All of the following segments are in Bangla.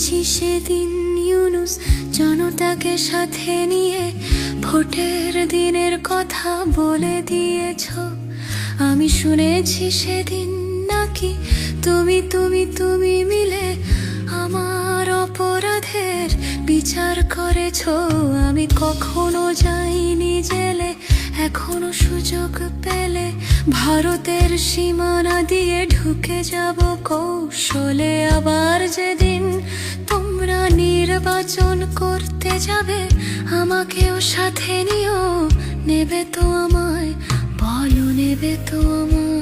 শুনেছি সেদিন ইউনুস জনতাকে সাথে নিয়ে ভোটের দিনের কথা বলে দিয়েছ। আমি শুনেছি সেদিন নাকি তুমি তুমি তুমি মিলে আমার অপরাধের বিচার করেছ। আমি কখনো যাইনি জেলে, এখনো সুযোগ পেলে ভারতের সীমানা দিয়ে ঢুকে যাব কৌশলে। আবার যেদিন তোমরা নির্বাচন করতে যাবে আমাকেও সাথে নিও, নেবে তো আমায়, বলো নেবে তো আমায়।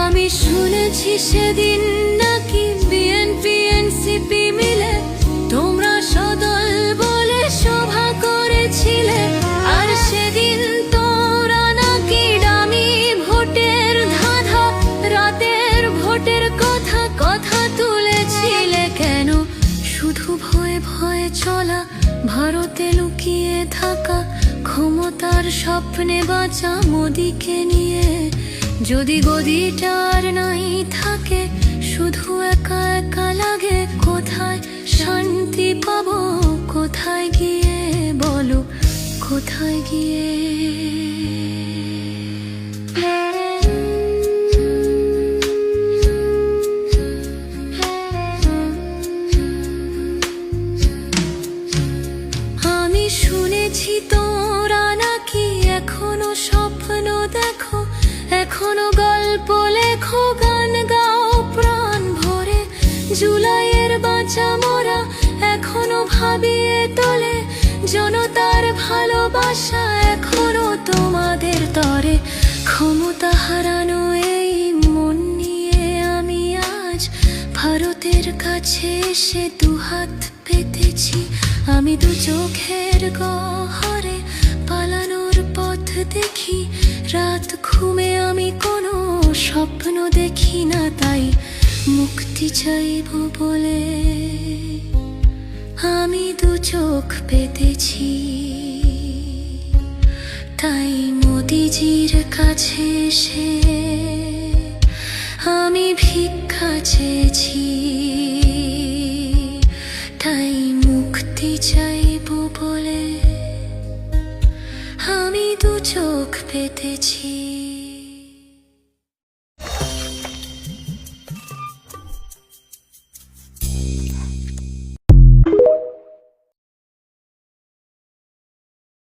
আমি শুনেছি সেদিন নাকি বিএনপি এনসিপি মিলে তোমরা সদল বলে সভা করেছিলে। আর সেদিন তোমরা নাকি ডামি ভোটের ধাঁধা, রাতের ভোটের কথা কথা তুলেছিলে। কেন শুধু ভয়ে ভয়ে চলা, ভারতে লুকিয়ে থাকা, ক্ষমতার স্বপ্নে বাঁচা মোদিকে নিয়ে? যদি গদিটার নাই থাকে, শুধু একা একা লাগে, কোথায় শান্তি পাবো, কোথায় গিয়ে বলো, কোথায় গিয়ে? আমি শুনেছি তোরা নাকি এখনো স্বপ্ন দেখো, এখনো গল্প লেখো, গান গাও প্রাণ ভরে। জুলাইয়ের বাঁচা মোরা এখনো ভাবিয়ে তোলে, জনতার ভালোবাসা এখনো তোমাদের তরে। ক্ষমতা হারানো এই মন নিয়ে আমি আজ ভারতের কাছে এসে দুহাত পেতেছি। আমি দু চোখের গহরে পালানোর পথ দেখি, রাত ঘুমে আমি কোনো স্বপ্ন দেখি না, তাই মুক্তি চাইব বলে আমি দু চোখ পেতেছি। তাই মোদিজির কাছে এসে আমি ভিক্ষা চেয়েছি, তাই মুক্তি চাইব বলে আমি দু চোখ পেতেছি।